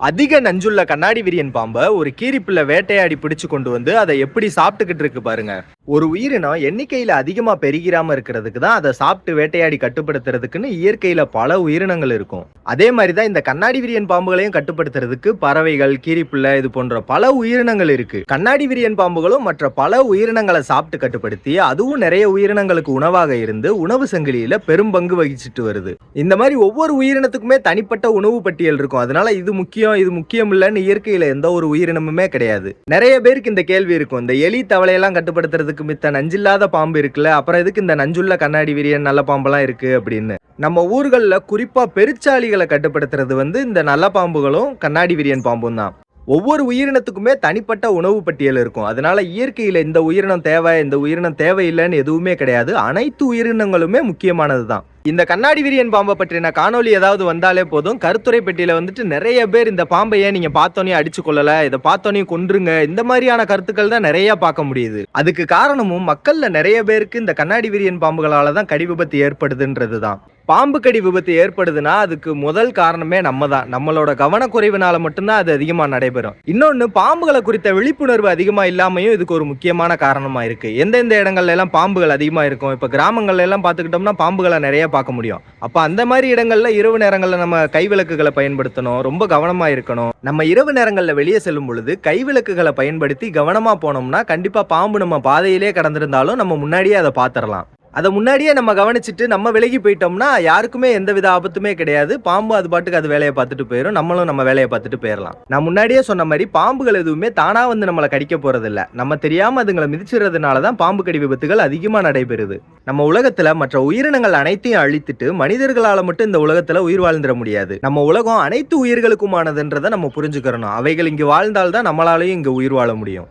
அதிக நஞ்சுள்ள கண்ணாடி விரியன் பாம்பை ஒரு கீரிப்புள்ள வேட்டையாடி பிடிச்சு கொண்டு வந்து அதை எப்படி சாப்பிட்டுக்கிட்டு இருக்கு பாருங்க. ஒரு உயிரினம் எண்ணிக்கையில அதிகமா பெருகிராம இருக்கிறதுக்கு தான் அதை சாப்பிட்டு வேட்டையாடி கட்டுப்படுத்துறதுக்குன்னு இயற்கையில பல உயிரினங்கள் இருக்கும். அதே மாதிரிதான் இந்த கண்ணாடி விரியன் பாம்புகளையும் கட்டுப்படுத்துறதுக்கு பறவைகள், கீரிப்புள்ள இது போன்ற பல உயிரினங்கள் இருக்கு. கண்ணாடி விரியன் பாம்புகளும் மற்ற பல உயிரினங்களை சாப்பிட்டு கட்டுப்படுத்தி அதுவும் நிறைய உயிரினங்களுக்கு உணவாக இருந்து உணவு சங்கிலியில பெரும் பங்கு வகிச்சுட்டு வருது. இந்த மாதிரி ஒவ்வொரு உயிரினத்துக்குமே தனிப்பட்ட உணவு பட்டியல் இருக்கும். அதனால இது முக்கியம் இல்லைன்னு இயற்கையில எந்த ஒரு உயிரினமுமே கிடையாது. நிறைய பேருக்கு இந்த கேள்வி இருக்கும், இந்த எலி தவளையெல்லாம் கட்டுப்படுத்துறதுக்கு மித்த நஞ்சில்லாத பாம்பு இருக்குல்ல, அப்புறம் எதுக்கு இந்த நஞ்சுள்ள கண்ணாடி விரியன் நல்ல பாம்பெல்லாம் இருக்கு அப்படின்னு. நம்ம ஊர்கள்ல குறிப்பா பெருச்சாளிகளை கட்டுப்படுத்துறது இந்த நல்ல பாம்புகளும் கண்ணாடி விரியன் பாம்பும் தான். ஒவ்வொரு உயிரினத்துக்குமே தனிப்பட்ட உணவு பட்டியல் இருக்கும். அதனால இயற்கையில இந்த உயிரினம் தேவை, இந்த உயிரினம் தேவையில்லைன்னு எதுவுமே கிடையாது. அனைத்து உயிரினங்களுமே முக்கியமானது தான். இந்த கண்ணாடி விரியன் பாம்பை பற்றின காணொலி ஏதாவது வந்தாலே போதும், கருத்துரை பெட்டியில இந்த நிறைய பேர் இந்த பாம்பை ஏன் நீங்க பார்த்தோன்னே அடிச்சு கொள்ளல, இதை பார்த்தோன்னே கொன்றுங்க, இந்த மாதிரியான கருத்துக்கள் தான் நிறைய பார்க்க முடியுது. அதுக்கு காரணமும் மக்கள்ல நிறைய பேருக்கு இந்த கண்ணாடி விரியன் பாம்புகளால தான் கடி விபத்து ஏற்படுதுன்றது தான். பாம்பு கடி விபத்து ஏற்படுதுன்னா அதுக்கு முதல் காரணமே நம்ம தான். நம்மளோட கவனக்குறைவினால மட்டும்தான் அது அதிகமா நடைபெறும். இன்னொன்னு, பாம்புகளை குறித்த விழிப்புணர்வு அதிகமா இல்லாமையும் இதுக்கு ஒரு முக்கியமான காரணமா இருக்கு. எந்தெந்த இடங்கள்ல எல்லாம் பாம்புகள் அதிகமா இருக்கும், இப்ப கிராமங்கள்ல எல்லாம் பாத்துக்கிட்டோம்னா பாம்புகளை நிறைய பார்க்க முடியும். அப்ப அந்த மாதிரி இடங்கள்ல இரவு நேரங்கள்ல நம்ம கைவிளக்குகளை பயன்படுத்தணும், ரொம்ப கவனமா இருக்கணும். நம்ம இரவு நேரங்கள்ல வெளியே செல்லும் பொழுது கைவிளக்குகளை பயன்படுத்தி கவனமா போனோம்னா கண்டிப்பா பாம்பு நம்ம பாதையிலே கடந்திருந்தாலும் நம்ம முன்னாடியே அதை பாத்திரலாம். அதை முன்னாடியே நம்ம கவனிச்சுட்டு நம்ம விலகி போயிட்டோம்னா யாருக்குமே எந்தவித ஆபத்துமே கிடையாது. பாம்பு அது பாட்டுக்கு அது வேலையை பார்த்துட்டு போயிடும், நம்மளும் நம்ம வேலையை பார்த்துட்டு போயிடலாம். நான் முன்னாடியே சொன்ன மாதிரி பாம்புகள் எதுவுமே தானா நம்மளை கடிக்க போறது இல்ல. நம்ம தெரியாம அதுங்களை மிதிச்சுறதுனாலதான் பாம்பு கடி விபத்துகள் அதிகமா நடைபெறுது. நம்ம உலகத்துல மற்ற உயிரினங்கள் அனைத்தையும் அழித்துட்டு மனிதர்களால மட்டும் இந்த உலகத்துல உயிர் வாழ்ந்துட முடியாது. நம்ம உலகம் அனைத்து உயிர்களுக்குமானதுன்றதை நம்ம புரிஞ்சுக்கிறணும். அவைகள் இங்கு வாழ்ந்தால்தான் நம்மளாலையும் இங்க உயிர் வாழ முடியும்.